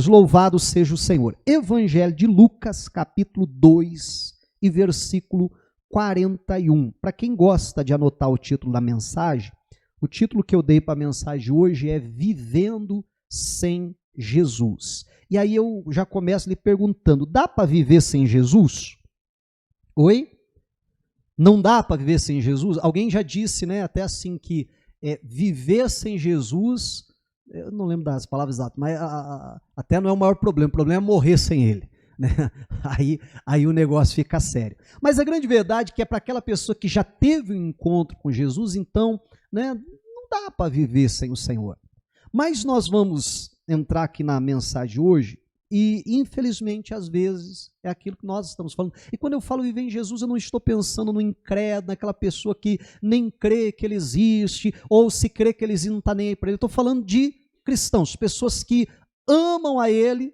Louvado seja o Senhor. Evangelho de Lucas, capítulo 2 e versículo 41. Para quem gosta de anotar o título da mensagem, o título que eu dei para a mensagem hoje é Vivendo sem Jesus. E aí eu já começo lhe perguntando, dá para viver sem Jesus? Oi? Não dá para viver sem Jesus? Alguém já disse, né, até assim que viver sem Jesus, eu não lembro das palavras exatas, mas até não é o maior problema, o problema é morrer sem ele. Né? Aí o negócio fica sério. Mas a grande verdade é que é para aquela pessoa que já teve um encontro com Jesus, então, né, não dá para viver sem o Senhor. Mas nós vamos entrar aqui na mensagem hoje e, infelizmente, às vezes, é aquilo que nós estamos falando. E quando eu falo viver em Jesus, eu não estou pensando no incrédulo, naquela pessoa que nem crê que ele existe, ou se crê que ele existe não está nem aí para ele. Eu estou falando de cristãos, pessoas que amam a ele,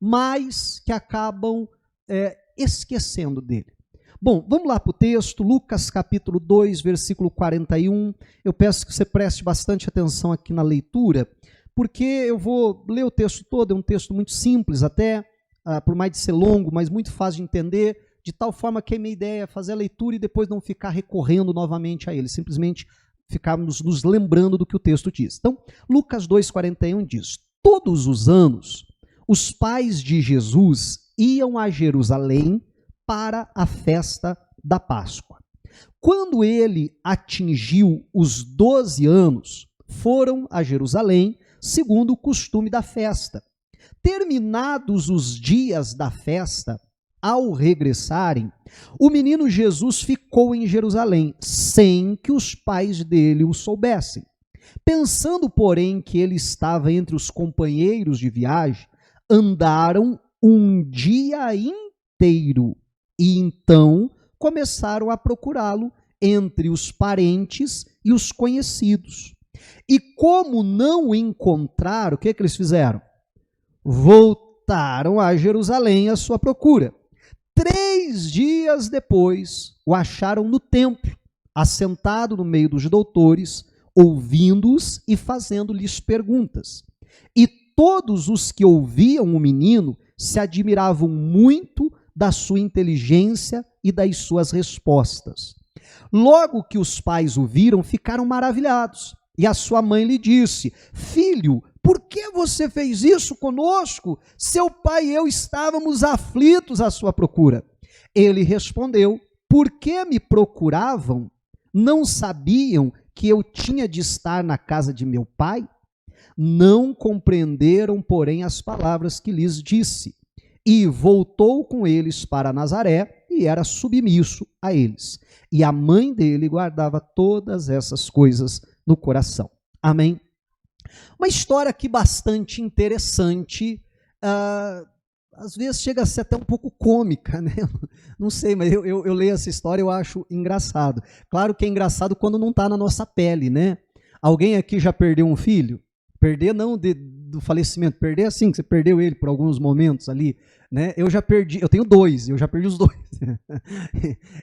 mas que acabam esquecendo dele. Bom, vamos lá para o texto, Lucas capítulo 2, versículo 41. Eu peço que você preste bastante atenção aqui na leitura, porque eu vou ler o texto todo, é um texto muito simples até, por mais de ser longo, mas muito fácil de entender, de tal forma que a minha ideia é fazer a leitura e depois não ficar recorrendo novamente a ele, simplesmente ficarmos nos lembrando do que o texto diz. Então, Lucas 2,41 diz: todos os anos, os pais de Jesus iam a Jerusalém para a festa da Páscoa. Quando ele atingiu os 12 anos, foram a Jerusalém, segundo o costume da festa. Terminados os dias da festa, ao regressarem, o menino Jesus ficou em Jerusalém, sem que os pais dele o soubessem. Pensando, porém, que ele estava entre os companheiros de viagem, andaram um dia inteiro e então começaram a procurá-lo entre os parentes e os conhecidos. E como não o encontraram, o que eles fizeram? Voltaram a Jerusalém à sua procura. 3 dias depois, o acharam no templo, assentado no meio dos doutores, ouvindo-os e fazendo-lhes perguntas. E todos os que ouviam o menino se admiravam muito da sua inteligência e das suas respostas. Logo que os pais o viram, ficaram maravilhados. E a sua mãe lhe disse: filho, por que você fez isso conosco? Seu pai e eu estávamos aflitos à sua procura. Ele respondeu: por que me procuravam? Não sabiam que eu tinha de estar na casa de meu pai? Não compreenderam, porém, as palavras que lhes disse. E voltou com eles para Nazaré e era submisso a eles. E a mãe dele guardava todas essas coisas no coração. Amém? Uma história aqui bastante interessante, às vezes chega a ser até um pouco cômica, né? Não sei, mas eu leio essa história e eu acho engraçado. Claro que é engraçado quando não está na nossa pele, né? Alguém aqui já perdeu um filho? Perder não do falecimento, perder assim, que você perdeu ele por alguns momentos ali, né? Eu já perdi, eu tenho 2, eu já perdi os 2.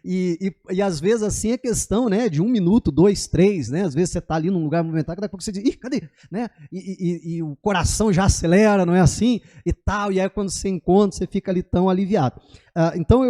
e às vezes assim é questão, né, de 1 minuto, 2, 3, né? Às vezes você está ali num lugar movimentado, daqui a pouco você diz, ih, cadê? Né? E o coração já acelera, não é assim? E tal, e aí quando você encontra, você fica ali tão aliviado. Então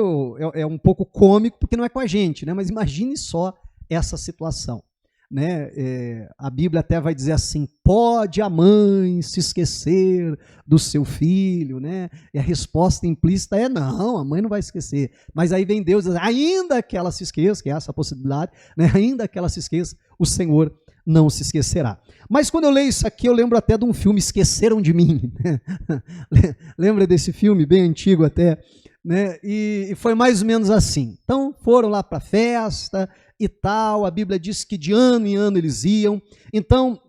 é um pouco cômico, porque não é com a gente, né? Mas imagine só essa situação. Né? A Bíblia até vai dizer assim: pode a mãe se esquecer do seu filho, né? E a resposta implícita é: não, a mãe não vai esquecer. Mas aí vem Deus e diz: ainda que ela se esqueça, que é essa a possibilidade, né? Ainda que ela se esqueça, o Senhor não se esquecerá. Mas quando eu leio isso aqui, eu lembro até de um filme, Esqueceram de Mim. Né? Lembra desse filme, bem antigo até, né? E foi mais ou menos assim. Então foram lá para a festa e tal, a Bíblia diz que de ano em ano eles iam. Então,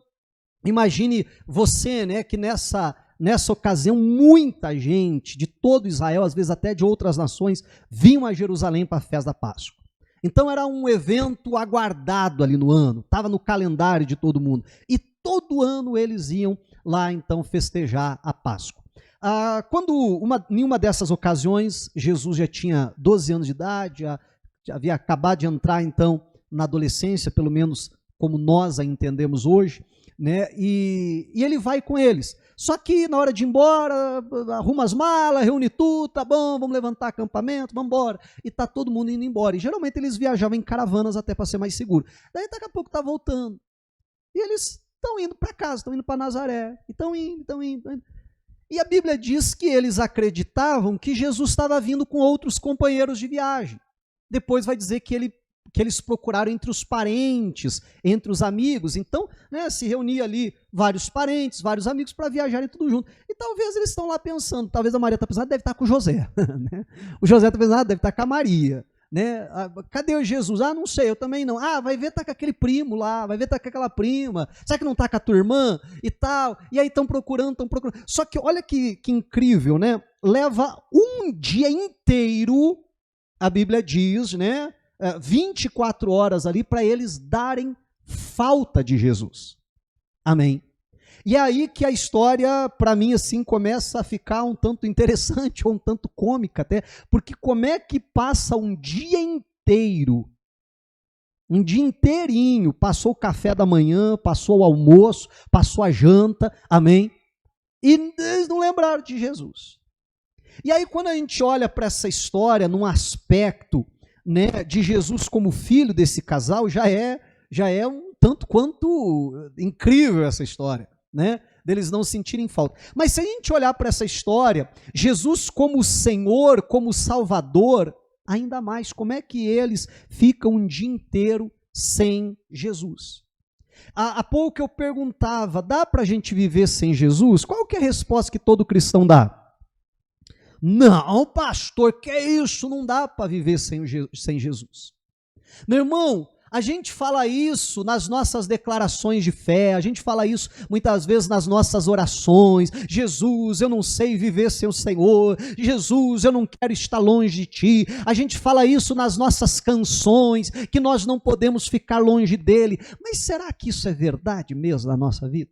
imagine você, né, que nessa ocasião muita gente de todo Israel, às vezes até de outras nações, vinham a Jerusalém para a festa da Páscoa. Então era um evento aguardado ali no ano, estava no calendário de todo mundo. E todo ano eles iam lá então festejar a Páscoa. Em uma dessas ocasiões, Jesus já tinha 12 anos de idade, já havia acabado de entrar, então, na adolescência, pelo menos como nós a entendemos hoje. né? E ele vai com eles. Só que na hora de ir embora, arruma as malas, reúne tudo, tá bom, vamos levantar acampamento, vamos embora. E tá todo mundo indo embora. E geralmente eles viajavam em caravanas até para ser mais seguro. Daí daqui a pouco tá voltando. E eles estão indo para casa, estão indo para Nazaré. E estão indo. E a Bíblia diz que eles acreditavam que Jesus estava vindo com outros companheiros de viagem. Depois vai dizer que eles procuraram entre os parentes, entre os amigos. Então, né, se reunia ali vários parentes, vários amigos para viajarem tudo junto. E talvez eles estão lá pensando, talvez a Maria está pensando, deve estar com o José. Né? O José está pensando, deve estar com a Maria. Né? Cadê o Jesus? Não sei, eu também não. Vai ver tá com aquele primo lá, vai ver tá com aquela prima. Será que não tá com a tua irmã? E tal. E aí estão procurando. Só que olha que incrível, né? Leva um dia inteiro, a Bíblia diz, né? 24 horas ali para eles darem falta de Jesus. Amém. E é aí que a história, para mim, assim, começa a ficar um tanto interessante, ou um tanto cômica até, porque como é que passa um dia inteiro, um dia inteirinho, passou o café da manhã, passou o almoço, passou a janta, amém? E eles não lembraram de Jesus. E aí quando a gente olha para essa história num aspecto, né, de Jesus como filho desse casal, já é um tanto quanto incrível essa história, né, deles não sentirem falta. Mas se a gente olhar para essa história, Jesus como Senhor, como Salvador, ainda mais, como é que eles ficam um dia inteiro sem Jesus? Há pouco eu perguntava, dá para a gente viver sem Jesus? Qual que é a resposta que todo cristão dá? Não, pastor, que é isso? Não dá para viver sem Jesus. Meu irmão, a gente fala isso nas nossas declarações de fé, a gente fala isso muitas vezes nas nossas orações. Jesus, eu não sei viver sem o Senhor. Jesus, eu não quero estar longe de Ti. A gente fala isso nas nossas canções, que nós não podemos ficar longe dEle. Mas será que isso é verdade mesmo na nossa vida?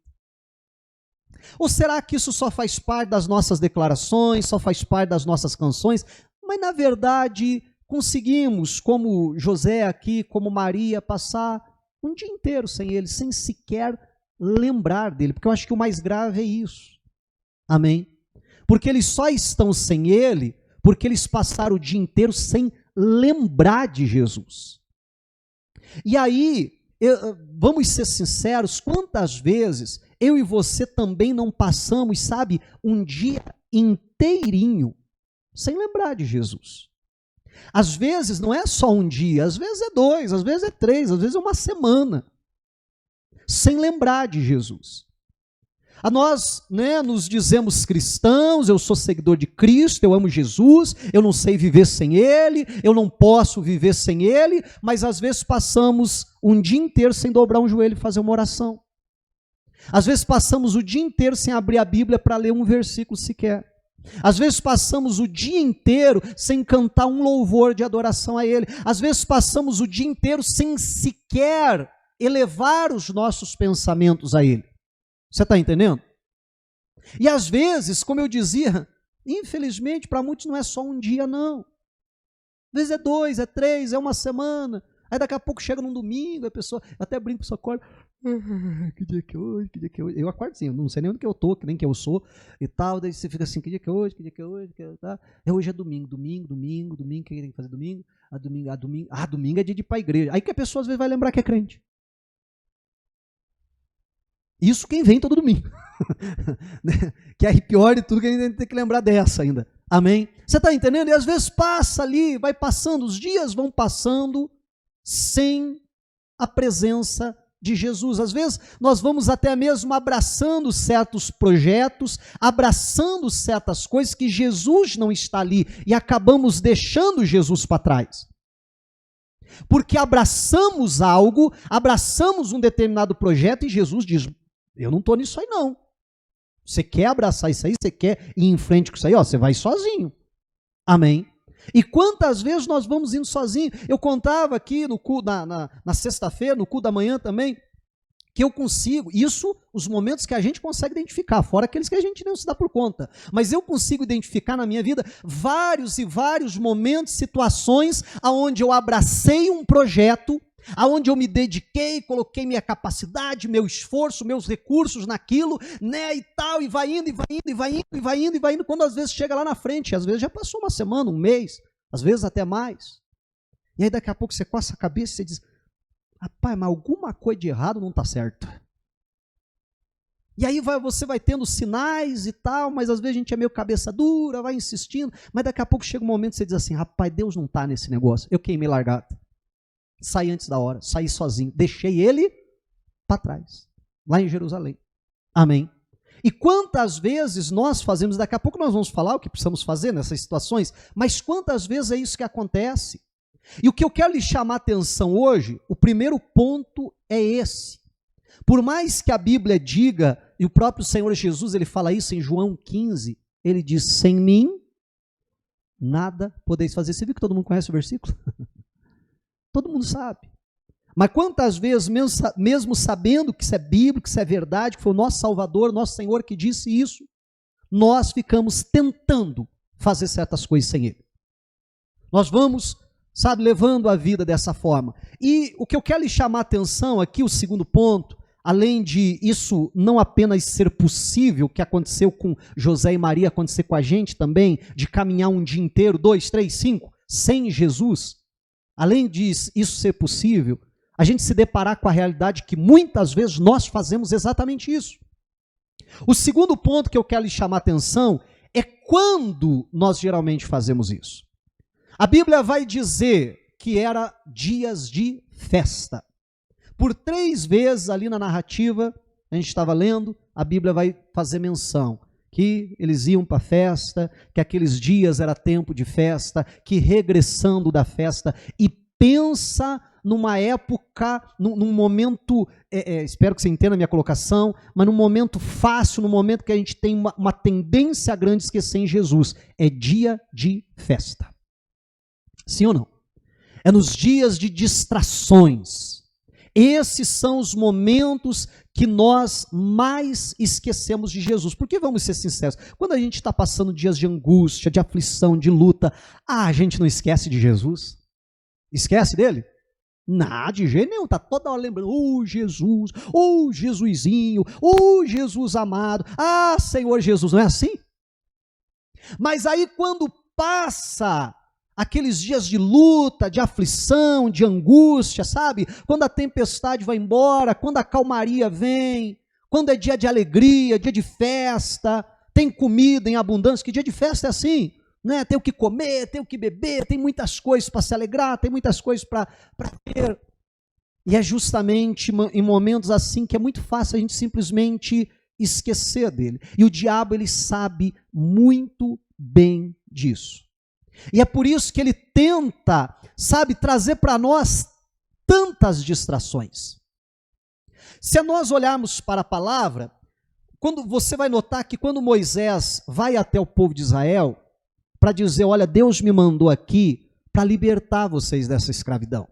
Ou será que isso só faz parte das nossas declarações, só faz parte das nossas canções? Mas na verdade conseguimos, como José aqui, como Maria, passar um dia inteiro sem ele, sem sequer lembrar dele, porque eu acho que o mais grave é isso, amém? Porque eles só estão sem ele, porque eles passaram o dia inteiro sem lembrar de Jesus. E aí, vamos ser sinceros, quantas vezes eu e você também não passamos, sabe, um dia inteirinho sem lembrar de Jesus? Às vezes não é só um dia, às vezes é 2, às vezes é 3, às vezes é uma semana, sem lembrar de Jesus. A nós, né, nos dizemos cristãos, eu sou seguidor de Cristo, eu amo Jesus, eu não sei viver sem Ele, eu não posso viver sem Ele, mas às vezes passamos um dia inteiro sem dobrar um joelho e fazer uma oração. Às vezes passamos o dia inteiro sem abrir a Bíblia para ler um versículo sequer. Às vezes passamos o dia inteiro sem cantar um louvor de adoração a Ele. Às vezes passamos o dia inteiro sem sequer elevar os nossos pensamentos a Ele. Você está entendendo? E às vezes, como eu dizia, infelizmente para muitos não é só um dia não. Às vezes é 2, é 3, é uma semana. Aí daqui a pouco chega num domingo, a pessoa, eu até brinco, a pessoa acorda, que dia que é hoje, que dia que é hoje. Eu acordo assim, eu não sei nem onde que eu tô, que nem que eu sou e tal, daí você fica assim, que dia que é hoje, que dia que é hoje, tá? Hoje é domingo, o que tem que fazer domingo? Domingo é dia de ir para a igreja. Aí que a pessoa às vezes vai lembrar que é crente. Isso quem vem todo domingo. Que é pior de tudo, que a gente tem que lembrar dessa ainda. Amém? Você está entendendo? E às vezes passa ali, vai passando, os dias vão passando sem a presença de Jesus. Às vezes nós vamos até mesmo abraçando certos projetos, abraçando certas coisas que Jesus não está ali e acabamos deixando Jesus para trás. Porque abraçamos algo, abraçamos um determinado projeto e Jesus diz, eu não estou nisso aí não. Você quer abraçar isso aí, você quer ir em frente com isso aí, você vai sozinho. Amém? E quantas vezes nós vamos indo sozinhos? Eu contava aqui no culto, na sexta-feira, no culto da manhã também, que eu consigo, isso, os momentos que a gente consegue identificar, fora aqueles que a gente não se dá por conta, mas eu consigo identificar na minha vida vários e vários momentos, situações onde eu abracei um projeto, aonde eu me dediquei, coloquei minha capacidade, meu esforço, meus recursos naquilo, né, e tal, e vai indo, e vai indo, e vai indo, e vai indo, e vai indo, quando às vezes chega lá na frente, às vezes já passou uma semana, um mês, às vezes até mais. E aí daqui a pouco você coça a cabeça e você diz, rapaz, mas alguma coisa de errado não está certo. E aí você vai tendo sinais e tal, mas às vezes a gente é meio cabeça dura, vai insistindo, mas daqui a pouco chega um momento que você diz assim, rapaz, Deus não está nesse negócio, eu queimei largada. Saí antes da hora, saí sozinho, deixei ele para trás, lá em Jerusalém. Amém? E quantas vezes nós fazemos, daqui a pouco nós vamos falar o que precisamos fazer nessas situações, mas quantas vezes é isso que acontece? E o que eu quero lhe chamar a atenção hoje, o primeiro ponto é esse. Por mais que a Bíblia diga, e o próprio Senhor Jesus, ele fala isso em João 15, ele diz, sem mim, nada podeis fazer. Você viu que todo mundo conhece o versículo? Todo mundo sabe. Mas quantas vezes, mesmo sabendo que isso é bíblico, que isso é verdade, que foi o nosso Salvador, nosso Senhor que disse isso, nós ficamos tentando fazer certas coisas sem Ele. Nós vamos, sabe, levando a vida dessa forma. E o que eu quero lhe chamar a atenção aqui, o segundo ponto, além de isso não apenas ser possível, que aconteceu com José e Maria, acontecer com a gente também, de caminhar um dia inteiro, 2, 3, 5, sem Jesus, além de isso ser possível, a gente se deparar com a realidade que muitas vezes nós fazemos exatamente isso. O segundo ponto que eu quero lhe chamar a atenção é quando nós geralmente fazemos isso. A Bíblia vai dizer que era dias de festa. Por 3 vezes ali na narrativa, a gente estava lendo, a Bíblia vai fazer menção que eles iam para a festa, que aqueles dias era tempo de festa, que regressando da festa, e pensa numa época, num momento, espero que você entenda a minha colocação, mas num momento fácil, num momento que a gente tem uma tendência grande a esquecer em Jesus, é dia de festa. Sim ou não? É nos dias de distrações. Esses são os momentos que nós mais esquecemos de Jesus. Porque vamos ser sinceros, quando a gente está passando dias de angústia, de aflição, de luta, a gente não esquece de Jesus? Esquece dele? Não, de jeito nenhum, está toda hora lembrando, Jesus, Jesusinho, Jesus amado, Senhor Jesus, não é assim? Mas aí quando passa aqueles dias de luta, de aflição, de angústia, sabe? Quando a tempestade vai embora, quando a calmaria vem, quando é dia de alegria, dia de festa, tem comida em abundância, que dia de festa é assim, né? Tem o que comer, tem o que beber, tem muitas coisas para se alegrar, tem muitas coisas para ter. E é justamente em momentos assim que é muito fácil a gente simplesmente esquecer dele. E o diabo, ele sabe muito bem disso. E é por isso que ele tenta, sabe, trazer para nós tantas distrações. Se nós olharmos para a palavra, quando você vai notar que quando Moisés vai até o povo de Israel, para dizer, olha, Deus me mandou aqui para libertar vocês dessa escravidão.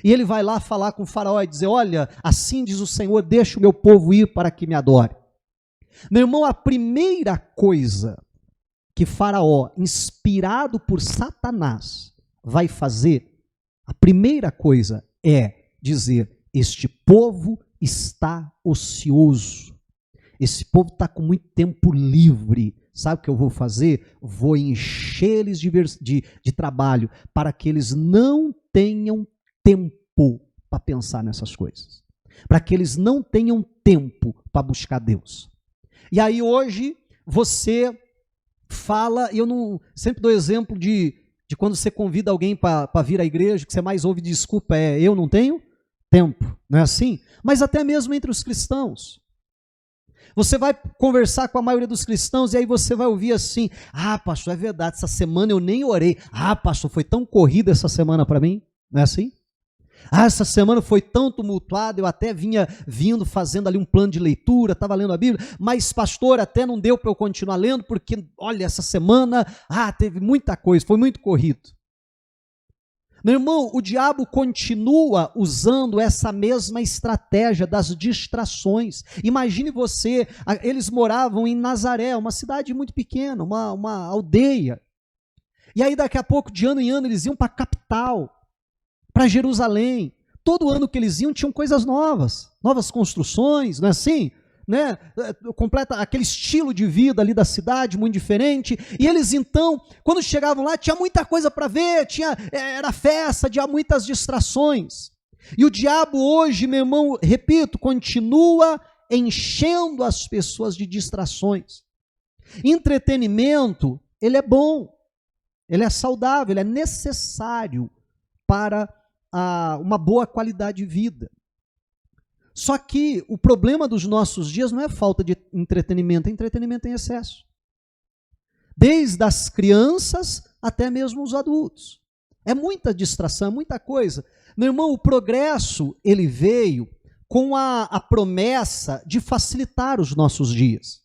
E ele vai lá falar com o faraó e dizer, olha, assim diz o Senhor, deixa o meu povo ir para que me adore. Meu irmão, a primeira coisa que Faraó, inspirado por Satanás, vai fazer, a primeira coisa é dizer, este povo está ocioso, esse povo está com muito tempo livre, sabe o que eu vou fazer? Vou encher eles de trabalho, para que eles não tenham tempo para pensar nessas coisas, para que eles não tenham tempo para buscar Deus. E aí hoje, você fala, e eu não sempre dou exemplo de quando você convida alguém para vir à igreja, que você mais ouve de desculpa é, eu não tenho tempo, não é assim? Mas até mesmo entre os cristãos. Você vai conversar com a maioria dos cristãos e aí você vai ouvir assim, pastor, é verdade, essa semana eu nem orei. Pastor, foi tão corrida essa semana para mim, não é assim? Essa semana foi tão tumultuada, eu até vindo fazendo ali um plano de leitura, estava lendo a Bíblia, mas pastor, até não deu para eu continuar lendo, porque olha, essa semana, teve muita coisa, foi muito corrido. Meu irmão, o diabo continua usando essa mesma estratégia das distrações. Imagine você, eles moravam em Nazaré, uma cidade muito pequena, uma aldeia, e aí daqui a pouco, de ano em ano, eles iam para a capital, para Jerusalém, todo ano que eles iam tinham coisas novas, novas construções, não é assim? Né? Completa aquele estilo de vida ali da cidade, muito diferente. E eles então, quando chegavam lá, tinha muita coisa para ver, era festa, tinha muitas distrações. E o diabo hoje, meu irmão, repito, continua enchendo as pessoas de distrações. Entretenimento, ele é bom, ele é saudável, ele é necessário para uma boa qualidade de vida. Só que o problema dos nossos dias não é falta de entretenimento, é entretenimento em excesso. Desde as crianças até mesmo os adultos. É muita distração, é muita coisa. Meu irmão, o progresso, ele veio com a promessa de facilitar os nossos dias.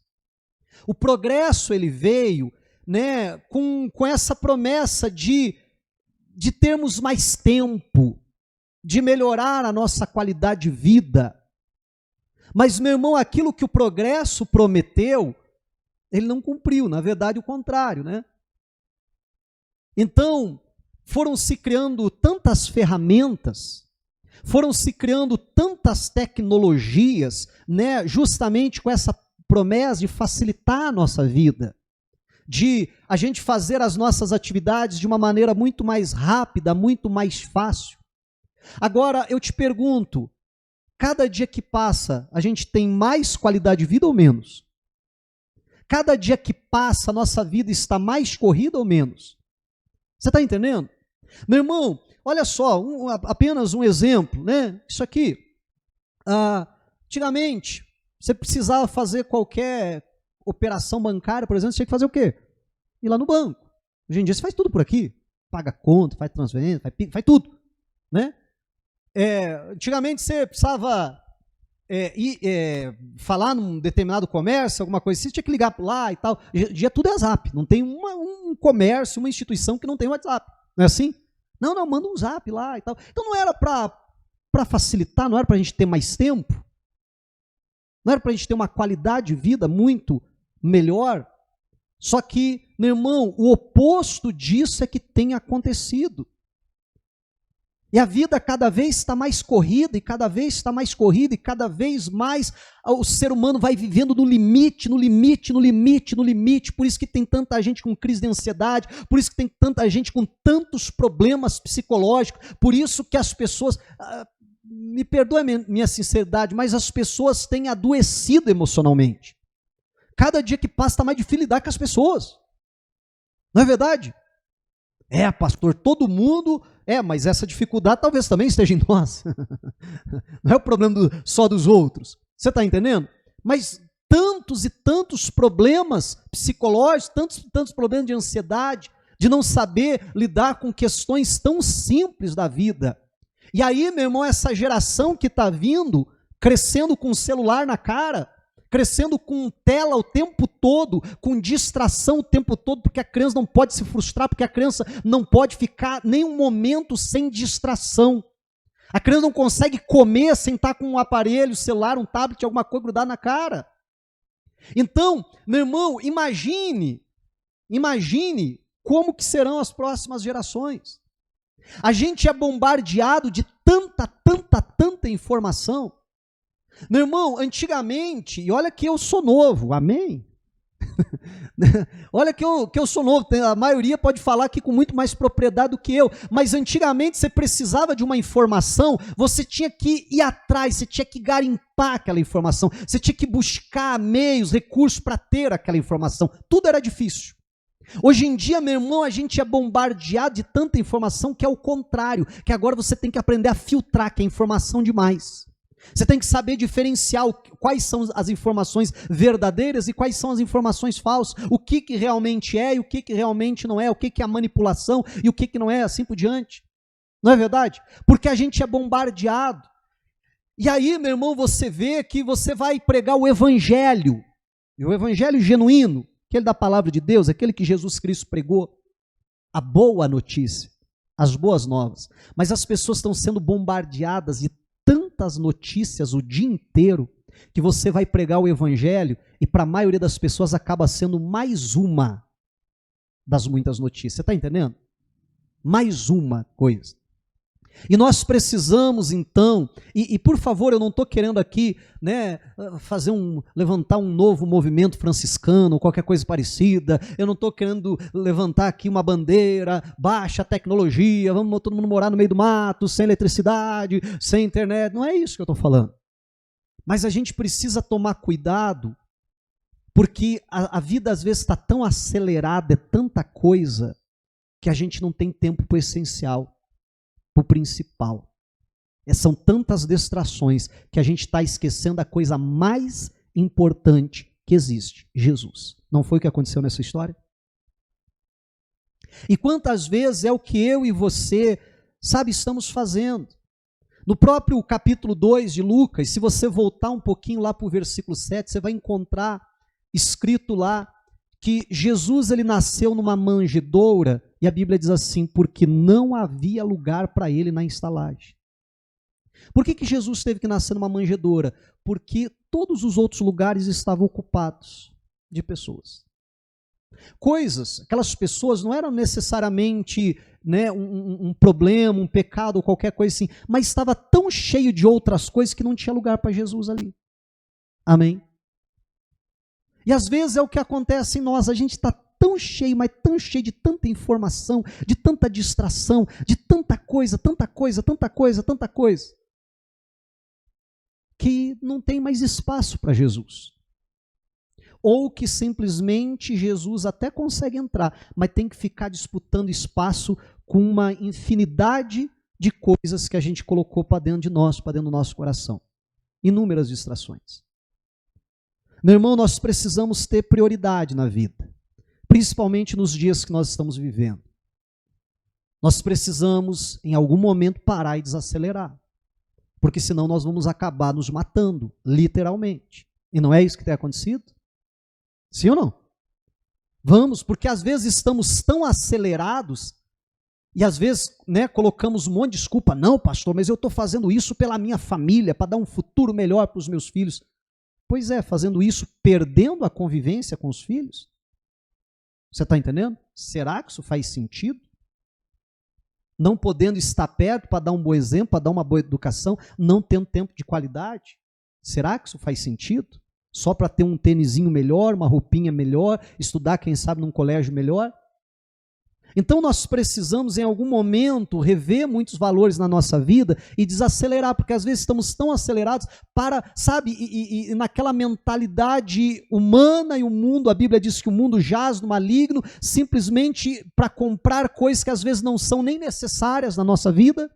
O progresso, ele veio, né, com essa promessa de termos mais tempo, de melhorar a nossa qualidade de vida. Mas, meu irmão, aquilo que o progresso prometeu, ele não cumpriu, na verdade, o contrário, né? Então, foram se criando tantas ferramentas, foram se criando tantas tecnologias, né, justamente com essa promessa de facilitar a nossa vida, de a gente fazer as nossas atividades de uma maneira muito mais rápida, muito mais fácil. Agora, eu te pergunto, cada dia que passa, a gente tem mais qualidade de vida ou menos? Cada dia que passa, a nossa vida está mais corrida ou menos? Você está entendendo? Meu irmão, olha só, apenas um exemplo, né? Isso aqui, antigamente, você precisava fazer qualquer operação bancária, por exemplo, você tinha que fazer o quê? Ir lá no banco. Hoje em dia você faz tudo por aqui, paga conta, faz transferência, faz tudo, né? Antigamente você precisava falar num determinado comércio, alguma coisa assim, você tinha que ligar lá e tal. Hoje em dia tudo é zap, não tem um comércio, uma instituição que não tem WhatsApp, não é assim? Não, manda um zap lá e tal. Então não era para facilitar, não era para a gente ter mais tempo, não era para a gente ter uma qualidade de vida muito melhor. Só que, meu irmão, o oposto disso é que tem acontecido. E a vida cada vez está mais corrida, e cada vez está mais corrida, e cada vez mais o ser humano vai vivendo no limite, no limite, no limite, no limite. Por isso que tem tanta gente com crise de ansiedade, por isso que tem tanta gente com tantos problemas psicológicos, por isso que as pessoas, me perdoe a minha sinceridade, mas as pessoas têm adoecido emocionalmente. Cada dia que passa está mais difícil lidar com as pessoas. Não é verdade? Pastor, todo mundo... mas essa dificuldade talvez também esteja em nós. Não é o problema só dos outros. Você está entendendo? Mas tantos e tantos problemas psicológicos, tantos problemas de ansiedade, de não saber lidar com questões tão simples da vida. E aí, meu irmão, essa geração que está vindo, crescendo com o celular na cara, crescendo com tela o tempo todo, com distração o tempo todo, porque a criança não pode se frustrar, porque a criança não pode ficar nenhum momento sem distração. A criança não consegue comer sem estar com um aparelho, celular, um tablet, alguma coisa grudada na cara. Então, meu irmão, imagine como que serão as próximas gerações. A gente é bombardeado de tanta informação. Meu irmão, antigamente, e olha que eu sou novo, amém? Olha que eu sou novo, a maioria pode falar aqui com muito mais propriedade do que eu, mas antigamente você precisava de uma informação, você tinha que ir atrás, você tinha que garimpar aquela informação, você tinha que buscar meios, recursos para ter aquela informação, tudo era difícil. Hoje em dia, meu irmão, a gente é bombardeado de tanta informação que é o contrário, que agora você tem que aprender a filtrar, que é informação demais. Você tem que saber diferenciar quais são as informações verdadeiras e quais são as informações falsas, o que realmente é e o que realmente não é, o que é a manipulação e o que não é, assim por diante. Não é verdade? Porque a gente é bombardeado. E aí, meu irmão, você vê que você vai pregar o evangelho, e o evangelho genuíno, aquele da palavra de Deus, aquele que Jesus Cristo pregou, a boa notícia, as boas novas. Mas as pessoas estão sendo bombardeadas de tantas notícias o dia inteiro, que você vai pregar o evangelho e para a maioria das pessoas acaba sendo mais uma das muitas notícias. Você está entendendo? Mais uma coisa. E nós precisamos, então, e por favor, eu não estou querendo aqui, né, levantar um novo movimento franciscano, qualquer coisa parecida, eu não estou querendo levantar aqui uma bandeira, baixa tecnologia, vamos todo mundo morar no meio do mato, sem eletricidade, sem internet, não é isso que eu estou falando. Mas a gente precisa tomar cuidado, porque a vida às vezes está tão acelerada, é tanta coisa, que a gente não tem tempo para o essencial, para o principal. São tantas distrações que a gente está esquecendo a coisa mais importante que existe, Jesus. Não foi o que aconteceu nessa história? E quantas vezes é o que eu e você, estamos fazendo? No próprio capítulo 2 de Lucas, se você voltar um pouquinho lá para o versículo 7, você vai encontrar escrito lá que Jesus ele nasceu numa manjedoura, e a Bíblia diz assim, porque não havia lugar para ele na estalagem. Por que Jesus teve que nascer numa manjedoura? Porque todos os outros lugares estavam ocupados de pessoas. Aquelas pessoas não eram necessariamente, né, um problema, um pecado ou qualquer coisa assim, mas estava tão cheio de outras coisas que não tinha lugar para Jesus ali. Amém? E às vezes é o que acontece em nós, a gente está tão cheio, mas tão cheio de tanta informação, de tanta distração, de tanta coisa, que não tem mais espaço para Jesus. Ou que simplesmente Jesus até consegue entrar, mas tem que ficar disputando espaço com uma infinidade de coisas que a gente colocou para dentro de nós, para dentro do nosso coração. Inúmeras distrações. Meu irmão, nós precisamos ter prioridade na vida, principalmente nos dias que nós estamos vivendo. Nós precisamos, em algum momento, parar e desacelerar, porque senão nós vamos acabar nos matando, literalmente. E não é isso que tem acontecido? Sim ou não? Vamos, porque às vezes estamos tão acelerados, e às vezes, né, colocamos um monte de desculpa. Não, pastor, mas eu estou fazendo isso pela minha família, para dar um futuro melhor para os meus filhos. Pois é, fazendo isso, perdendo a convivência com os filhos. Você está entendendo? Será que isso faz sentido? Não podendo estar perto para dar um bom exemplo, para dar uma boa educação, não tendo tempo de qualidade. Será que isso faz sentido? Só para ter um tênisinho melhor, uma roupinha melhor, estudar, quem sabe, num colégio melhor? Então nós precisamos, em algum momento, rever muitos valores na nossa vida e desacelerar, porque às vezes estamos tão acelerados para, e naquela mentalidade humana e o mundo, a Bíblia diz que o mundo jaz no maligno, simplesmente para comprar coisas que às vezes não são nem necessárias na nossa vida,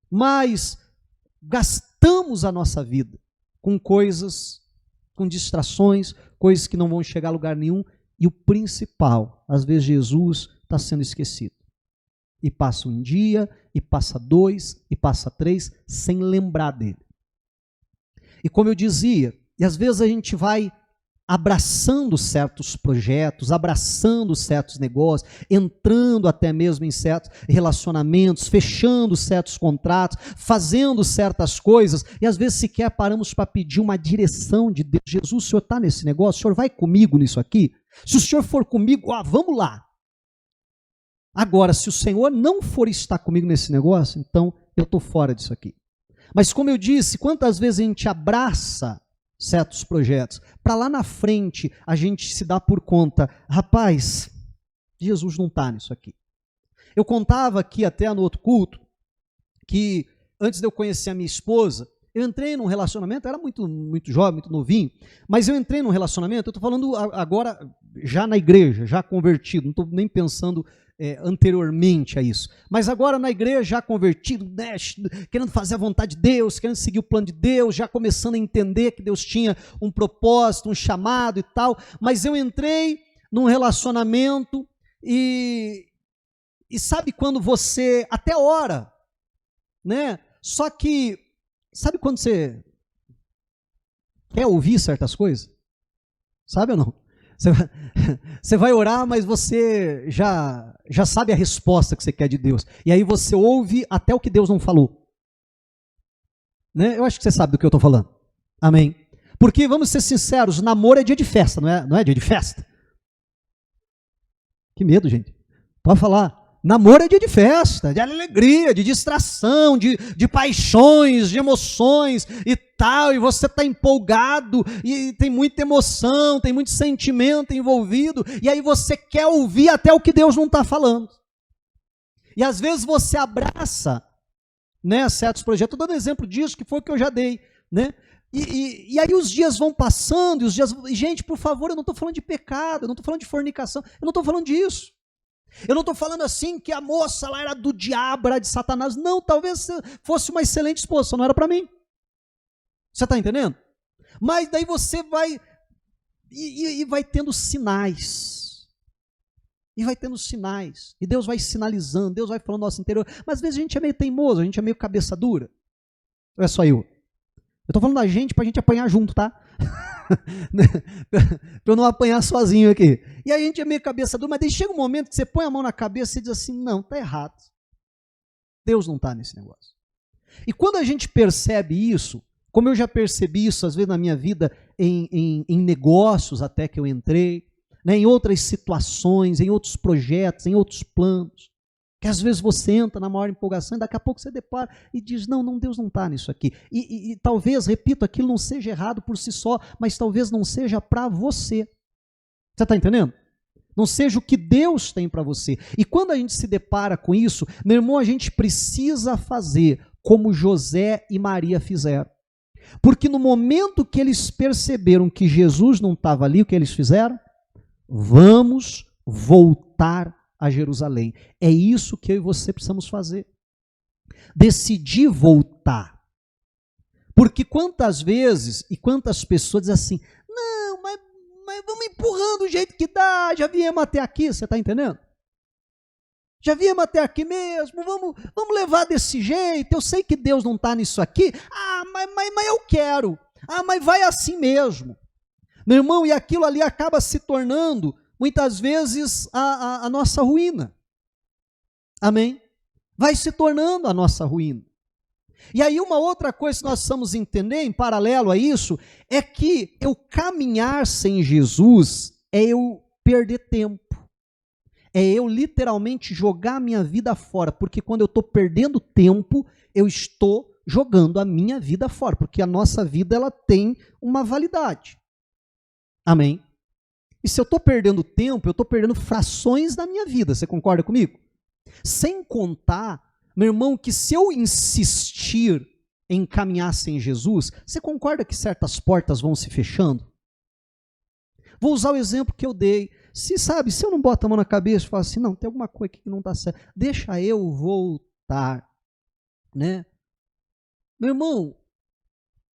mas gastamos a nossa vida com coisas, com distrações, coisas que não vão chegar a lugar nenhum. E o principal, às vezes Jesus está sendo esquecido. E passa um dia, e passa 2, e passa 3, sem lembrar dele. E como eu dizia, e às vezes a gente vai abraçando certos projetos, abraçando certos negócios, entrando até mesmo em certos relacionamentos, fechando certos contratos, fazendo certas coisas, e às vezes sequer paramos para pedir uma direção de Deus. Jesus, o Senhor está nesse negócio? O Senhor vai comigo nisso aqui? Se o Senhor for comigo, vamos lá. Agora, se o Senhor não for estar comigo nesse negócio, então eu estou fora disso aqui. Mas como eu disse, quantas vezes a gente abraça certos projetos, para lá na frente a gente se dá por conta, rapaz, Jesus não está nisso aqui. Eu contava aqui até no outro culto, que antes de eu conhecer a minha esposa, eu entrei num relacionamento, era muito jovem, muito novinho, mas eu entrei num relacionamento, eu estou falando agora já na igreja, já convertido, não estou nem pensando anteriormente a isso, mas agora na igreja já convertido, né, querendo fazer a vontade de Deus, querendo seguir o plano de Deus, já começando a entender que Deus tinha um propósito, um chamado e tal, mas eu entrei num relacionamento e sabe quando você até ora, né, só que sabe quando você quer ouvir certas coisas? Sabe ou não? Você vai orar, mas você já sabe a resposta que você quer de Deus. E aí você ouve até o que Deus não falou. Né? Eu acho que você sabe do que eu estou falando. Amém? Porque, vamos ser sinceros, namoro é dia de festa, não é dia de festa? Que medo, gente. Pode falar. Namoro é dia de festa, de alegria, de distração, de paixões, de emoções e tal, e você está empolgado, e tem muita emoção, tem muito sentimento envolvido, e aí você quer ouvir até o que Deus não está falando. E às vezes você abraça, né, certos projetos. Estou dando exemplo disso, que foi o que eu já dei, né? E aí os dias vão passando, e gente, por favor, eu não estou falando de pecado, eu não estou falando de fornicação, eu não estou falando disso. Eu não estou falando assim que a moça lá era do diabo, era de Satanás. Não, talvez fosse uma excelente esposa, não era para mim. Você está entendendo? Mas daí você vai e vai tendo sinais. E vai tendo sinais. E Deus vai sinalizando, Deus vai falando no nosso interior. Mas às vezes a gente é meio teimoso, a gente é meio cabeça dura. Ou é só eu? Eu estou falando da gente para a gente apanhar junto, tá? Para eu não apanhar sozinho aqui. E aí a gente é meio cabeça dura, mas daí chega um momento que você põe a mão na cabeça e diz assim, não, está errado. Deus não está nesse negócio. E quando a gente percebe isso, como eu já percebi isso às vezes na minha vida, em negócios até que eu entrei, né, em outras situações, em outros projetos, em outros planos, que às vezes você entra na maior empolgação e daqui a pouco você depara e diz, não, Deus não está nisso aqui. E talvez, repito, aquilo não seja errado por si só, mas talvez não seja para você. Você está entendendo? Não seja o que Deus tem para você. E quando a gente se depara com isso, meu irmão, a gente precisa fazer como José e Maria fizeram. Porque no momento que eles perceberam que Jesus não estava ali, o que eles fizeram? Vamos voltar a Jerusalém. É isso que eu e você precisamos fazer. Decidir voltar. Porque quantas vezes e quantas pessoas dizem assim, não, mas vamos empurrando do jeito que dá, já viemos até aqui, você está entendendo? Já viemos até aqui mesmo, vamos levar desse jeito, eu sei que Deus não está nisso aqui, mas eu quero, mas vai assim mesmo. Meu irmão, e aquilo ali acaba se tornando, muitas vezes, a nossa ruína. Amém? Vai se tornando a nossa ruína. E aí uma outra coisa que nós precisamos entender, em paralelo a isso, é que eu caminhar sem Jesus é eu perder tempo. É eu literalmente jogar a minha vida fora, porque quando eu estou perdendo tempo, eu estou jogando a minha vida fora, porque a nossa vida ela tem uma validade. Amém? E se eu estou perdendo tempo, eu estou perdendo frações da minha vida, você concorda comigo? Sem contar, meu irmão, que se eu insistir em caminhar sem Jesus, você concorda que certas portas vão se fechando? Vou usar o exemplo que eu dei. Se eu não boto a mão na cabeça e falo assim, não, tem alguma coisa aqui que não está certo, deixa eu voltar, né? Meu irmão,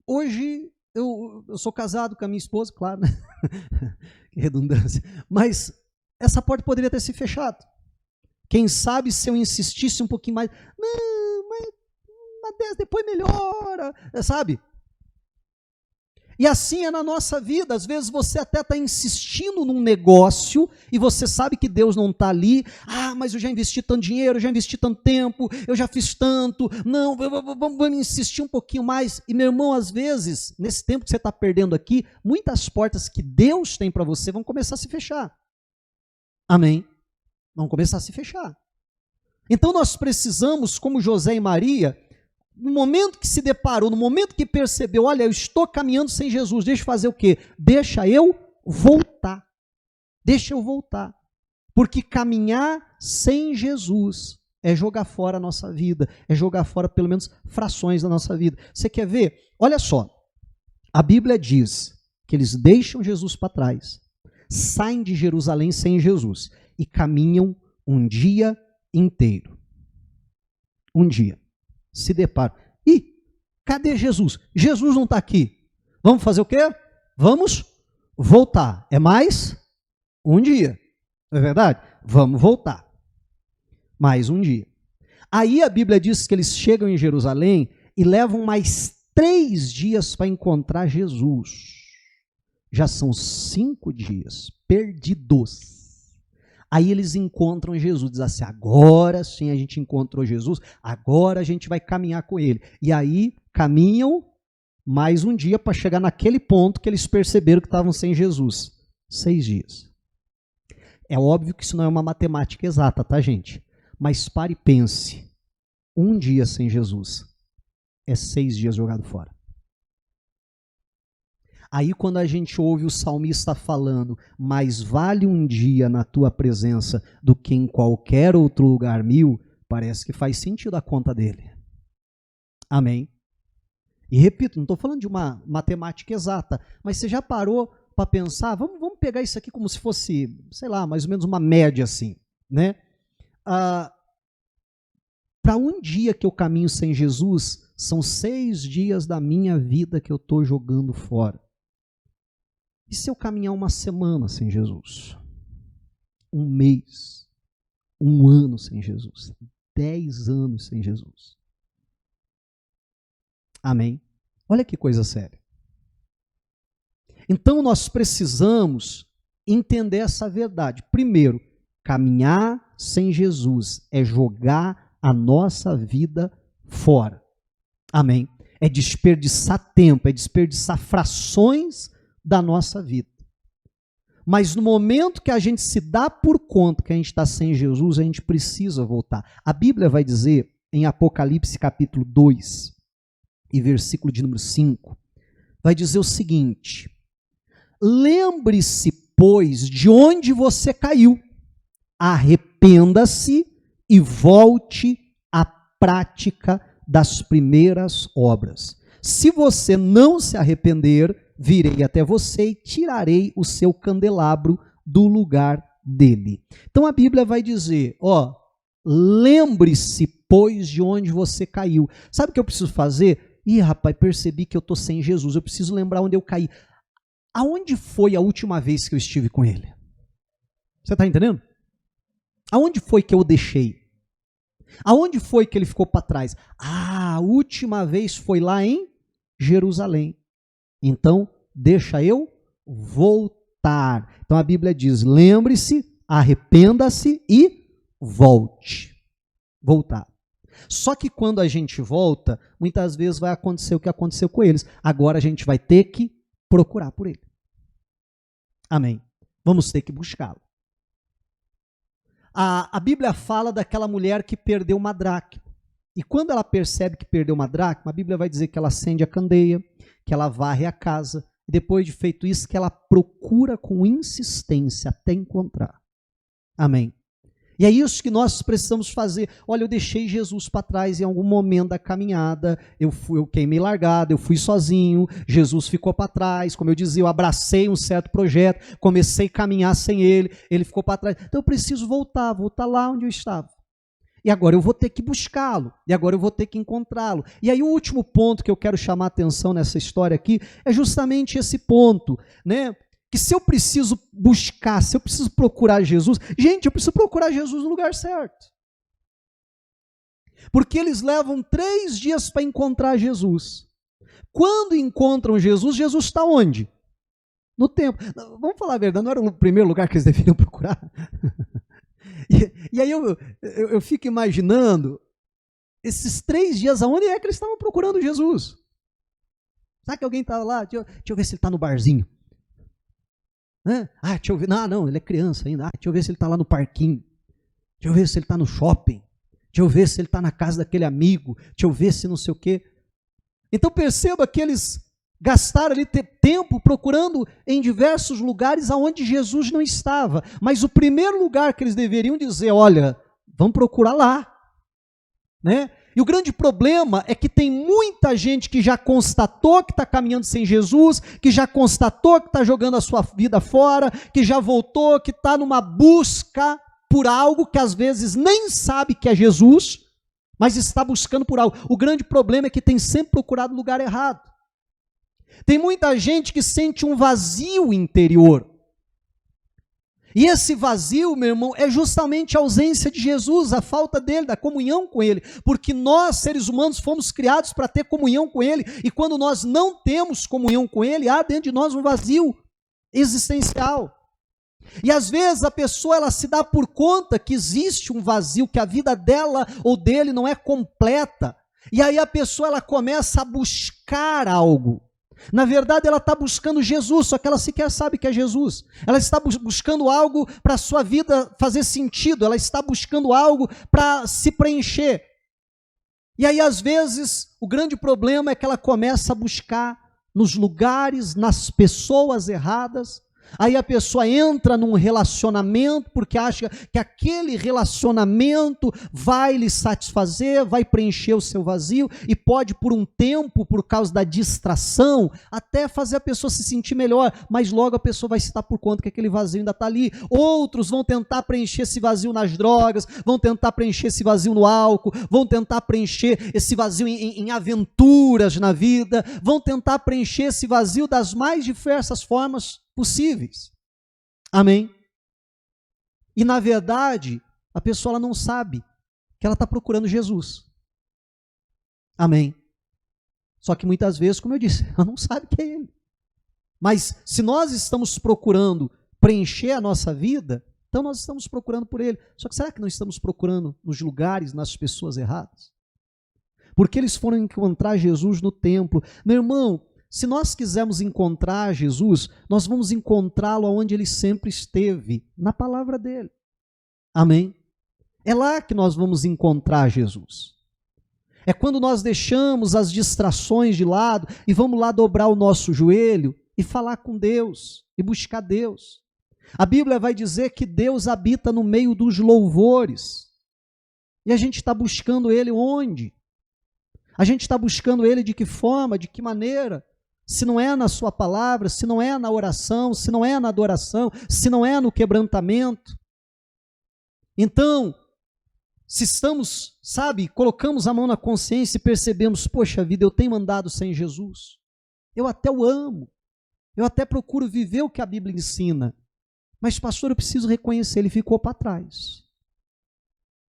hoje eu sou casado com a minha esposa, claro, né? Que redundância, mas essa porta poderia ter se fechado. Quem sabe se eu insistisse um pouquinho mais, não, mas depois melhora, sabe? E assim é na nossa vida, às vezes você até está insistindo num negócio e você sabe que Deus não está ali, mas eu já investi tanto dinheiro, eu já investi tanto tempo, eu já fiz tanto, não, vamos insistir um pouquinho mais. E meu irmão, às vezes, nesse tempo que você está perdendo aqui, muitas portas que Deus tem para você vão começar a se fechar. Amém? Vão começar a se fechar. Então nós precisamos, como José e Maria, no momento que se deparou, no momento que percebeu, olha, eu estou caminhando sem Jesus, deixa eu fazer o quê? Deixa eu voltar. Deixa eu voltar. Porque caminhar sem Jesus é jogar fora a nossa vida, é jogar fora pelo menos frações da nossa vida. Você quer ver? Olha só, a Bíblia diz que eles deixam Jesus para trás, saem de Jerusalém sem Jesus e caminham um dia inteiro. Um dia. Se deparam. Cadê Jesus? Jesus não está aqui. Vamos fazer o quê? Vamos voltar. É mais um dia. Não é verdade? Vamos voltar. Mais um dia. Aí a Bíblia diz que eles chegam em Jerusalém e levam mais 3 dias para encontrar Jesus. Já são 5 dias perdidos. Aí eles encontram Jesus, diz assim, agora sim a gente encontrou Jesus, agora a gente vai caminhar com ele. E aí caminham mais um dia para chegar naquele ponto que eles perceberam que estavam sem Jesus. 6 dias. É óbvio que isso não é uma matemática exata, tá, gente? Mas pare e pense, um dia sem Jesus é 6 dias jogado fora. Aí quando a gente ouve o salmista falando, mais vale um dia na tua presença do que em qualquer outro lugar 1000, parece que faz sentido a conta dele. Amém? E repito, não estou falando de uma matemática exata, mas você já parou para pensar, vamos pegar isso aqui como se fosse, sei lá, mais ou menos uma média assim, né? Para um dia que eu caminho sem Jesus, são 6 dias da minha vida que eu estou jogando fora. E se eu caminhar uma semana sem Jesus? Um mês? Um ano sem Jesus? 10 anos sem Jesus? Amém? Olha que coisa séria. Então nós precisamos entender essa verdade. Primeiro, caminhar sem Jesus é jogar a nossa vida fora. Amém? É desperdiçar tempo, é desperdiçar frações da nossa vida. Mas no momento que a gente se dá por conta que a gente está sem Jesus, a gente precisa voltar. A Bíblia vai dizer em Apocalipse capítulo 2 e versículo de número 5, vai dizer o seguinte: lembre-se, pois, de onde você caiu, arrependa-se e volte à prática das primeiras obras. Se você não se arrepender, virei até você e tirarei o seu candelabro do lugar dele. Então a Bíblia vai dizer, lembre-se, pois, de onde você caiu. Sabe o que eu preciso fazer? Rapaz, percebi que eu estou sem Jesus, eu preciso lembrar onde eu caí. Aonde foi a última vez que eu estive com ele? Você está entendendo? Aonde foi que eu o deixei? Aonde foi que ele ficou para trás? A última vez foi lá em Jerusalém. Então, deixa eu voltar. Então a Bíblia diz, lembre-se, arrependa-se e volte. Voltar. Só que quando a gente volta, muitas vezes vai acontecer o que aconteceu com eles. Agora a gente vai ter que procurar por ele. Amém. Vamos ter que buscá-lo. A Bíblia fala daquela mulher que perdeu uma dracma. E quando ela percebe que perdeu uma dracma, a Bíblia vai dizer que ela acende a candeia, que ela varre a casa, e depois de feito isso, que ela procura com insistência até encontrar. Amém. E é isso que nós precisamos fazer. Olha, eu deixei Jesus para trás em algum momento da caminhada, eu queimei largada, eu fui sozinho, Jesus ficou para trás, como eu dizia, eu abracei um certo projeto, comecei a caminhar sem ele, ele ficou para trás. Então eu preciso voltar lá onde eu estava. E agora eu vou ter que buscá-lo, e agora eu vou ter que encontrá-lo. E aí o último ponto que eu quero chamar a atenção nessa história aqui é justamente esse ponto, né? Que se eu preciso buscar, se eu preciso procurar Jesus, gente, eu preciso procurar Jesus no lugar certo. Porque eles levam 3 dias para encontrar Jesus. Quando encontram Jesus, Jesus está onde? No templo. Vamos falar a verdade, não era o primeiro lugar que eles deveriam procurar? E aí eu fico imaginando esses 3 dias, aonde é que eles estavam procurando Jesus? Será que alguém estava lá? Deixa eu ver se ele está no barzinho. Deixa eu ver. Não, ele é criança ainda. Deixa eu ver se ele está lá no parquinho. Deixa eu ver se ele está no shopping. Deixa eu ver se ele está na casa daquele amigo. Deixa eu ver se não sei o quê. Então perceba que eles gastaram ali tempo procurando em diversos lugares aonde Jesus não estava. Mas o primeiro lugar que eles deveriam dizer, olha, vamos procurar lá. Né? E o grande problema é que tem muita gente que já constatou que está caminhando sem Jesus, que já constatou que está jogando a sua vida fora, que já voltou, que está numa busca por algo que às vezes nem sabe que é Jesus, mas está buscando por algo. O grande problema é que tem sempre procurado o lugar errado. Tem muita gente que sente um vazio interior. E esse vazio, meu irmão, é justamente a ausência de Jesus, a falta dele, da comunhão com ele. Porque nós, seres humanos, fomos criados para ter comunhão com ele. E quando nós não temos comunhão com ele, há dentro de nós um vazio existencial. E às vezes a pessoa ela se dá por conta que existe um vazio, que a vida dela ou dele não é completa. E aí a pessoa ela começa a buscar algo. Na verdade, ela está buscando Jesus, só que ela sequer sabe que é Jesus. Ela está buscando algo para a sua vida fazer sentido, ela está buscando algo para se preencher. E aí, às vezes, o grande problema é que ela começa a buscar nos lugares, nas pessoas erradas. Aí a pessoa entra num relacionamento porque acha que aquele relacionamento vai lhe satisfazer, vai preencher o seu vazio e pode por um tempo, por causa da distração, até fazer a pessoa se sentir melhor, mas logo a pessoa vai se dar por conta que aquele vazio ainda está ali. Outros vão tentar preencher esse vazio nas drogas, vão tentar preencher esse vazio no álcool, vão tentar preencher esse vazio em aventuras na vida, vão tentar preencher esse vazio das mais diversas formas possíveis. Amém? E na verdade, a pessoa ela não sabe que ela está procurando Jesus. Amém? Só que muitas vezes, como eu disse, ela não sabe que é Ele. Mas se nós estamos procurando preencher a nossa vida, então nós estamos procurando por Ele. Só que será que não estamos procurando nos lugares, nas pessoas erradas? Porque eles foram encontrar Jesus no templo. Meu irmão, se nós quisermos encontrar Jesus, nós vamos encontrá-lo onde ele sempre esteve, na palavra dele. Amém? É lá que nós vamos encontrar Jesus. É quando nós deixamos as distrações de lado e vamos lá dobrar o nosso joelho e falar com Deus e buscar Deus. A Bíblia vai dizer que Deus habita no meio dos louvores. E a gente está buscando Ele onde? A gente está buscando Ele de que forma, de que maneira? Se não é na sua palavra, se não é na oração, se não é na adoração, se não é no quebrantamento. Então, se estamos, colocamos a mão na consciência e percebemos, poxa vida, eu tenho andado sem Jesus. Eu até o amo. Eu até procuro viver o que a Bíblia ensina. Mas, pastor, eu preciso reconhecer, ele ficou para trás.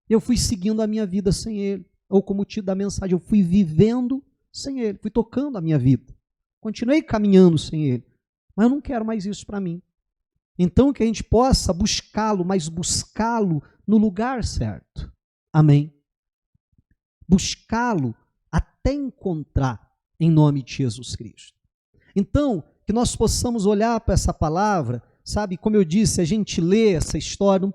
Eu fui seguindo a minha vida sem ele. Ou como o título da mensagem, eu fui vivendo sem ele. Fui tocando a minha vida. Continuei caminhando sem ele, mas eu não quero mais isso para mim. Então que a gente possa buscá-lo, mas buscá-lo no lugar certo. Amém? Buscá-lo até encontrar em nome de Jesus Cristo. Então, que nós possamos olhar para essa palavra, como eu disse, a gente lê essa história,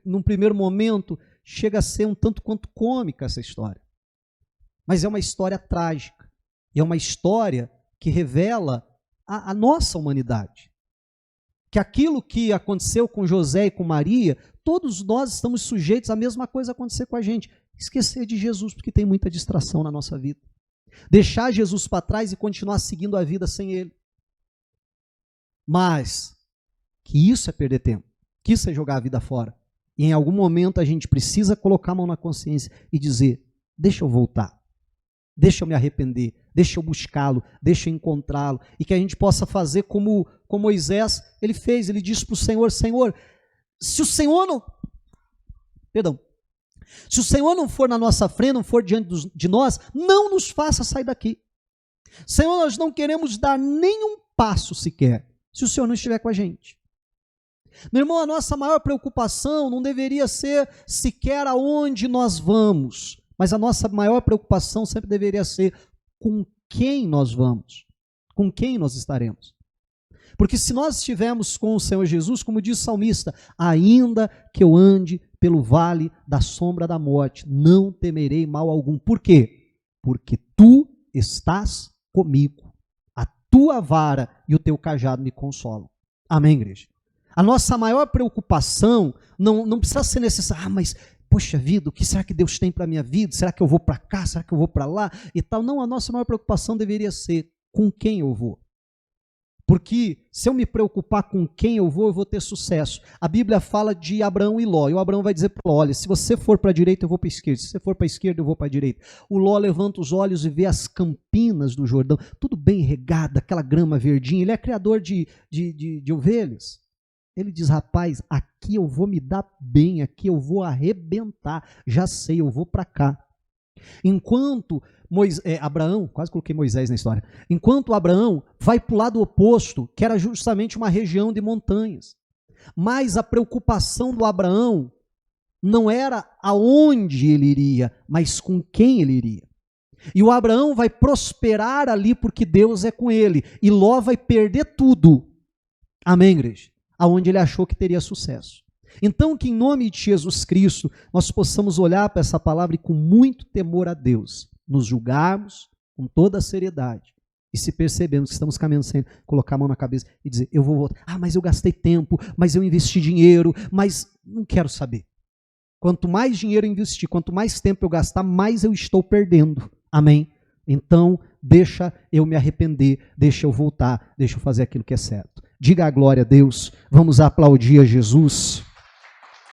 num primeiro momento, chega a ser um tanto quanto cômica essa história. Mas é uma história trágica, é uma história que revela a nossa humanidade. Que aquilo que aconteceu com José e com Maria, todos nós estamos sujeitos à mesma coisa acontecer com a gente. Esquecer de Jesus, porque tem muita distração na nossa vida. Deixar Jesus para trás e continuar seguindo a vida sem Ele. Mas, que isso é perder tempo, que isso é jogar a vida fora. E em algum momento a gente precisa colocar a mão na consciência e dizer, deixa eu voltar. Deixa eu me arrepender, deixa eu buscá-lo, deixa eu encontrá-lo, e que a gente possa fazer como Moisés, ele fez, ele disse para o Senhor, Senhor, se o Senhor não for na nossa frente, não for diante de nós, não nos faça sair daqui. Senhor, nós não queremos dar nenhum passo sequer, se o Senhor não estiver com a gente. Meu irmão, a nossa maior preocupação não deveria ser sequer aonde nós vamos, mas a nossa maior preocupação sempre deveria ser com quem nós vamos, com quem nós estaremos. Porque se nós estivermos com o Senhor Jesus, como diz o salmista, ainda que eu ande pelo vale da sombra da morte, não temerei mal algum. Por quê? Porque tu estás comigo, a tua vara e o teu cajado me consolam. Amém, igreja? A nossa maior preocupação não precisa ser necessária, mas poxa vida, o que será que Deus tem para a minha vida? Será que eu vou para cá? Será que eu vou para lá? E tal. Não, a nossa maior preocupação deveria ser com quem eu vou. Porque se eu me preocupar com quem eu vou ter sucesso. A Bíblia fala de Abraão e Ló. E o Abraão vai dizer para Ló, olha, se você for para a direita, eu vou para a esquerda. Se você for para a esquerda, eu vou para a direita. O Ló levanta os olhos e vê as campinas do Jordão, tudo bem regado, aquela grama verdinha. Ele é criador de ovelhas. Ele diz, rapaz, aqui eu vou me dar bem, aqui eu vou arrebentar, já sei, eu vou para cá. Enquanto Abraão, quase coloquei Moisés na história, enquanto Abraão vai para o lado oposto, que era justamente uma região de montanhas. Mas a preocupação do Abraão não era aonde ele iria, mas com quem ele iria. E o Abraão vai prosperar ali porque Deus é com ele. E Ló vai perder tudo. Amém, igreja? Aonde ele achou que teria sucesso. Então, que em nome de Jesus Cristo, nós possamos olhar para essa palavra e com muito temor a Deus, nos julgarmos com toda a seriedade. E se percebemos que estamos caminhando sem, colocar a mão na cabeça e dizer, eu vou voltar. Ah, mas eu gastei tempo, mas eu investi dinheiro, mas não quero saber. Quanto mais dinheiro eu investir, quanto mais tempo eu gastar, mais eu estou perdendo. Amém? Então, deixa eu me arrepender, deixa eu voltar, deixa eu fazer aquilo que é certo. Diga a glória a Deus, vamos aplaudir a Jesus.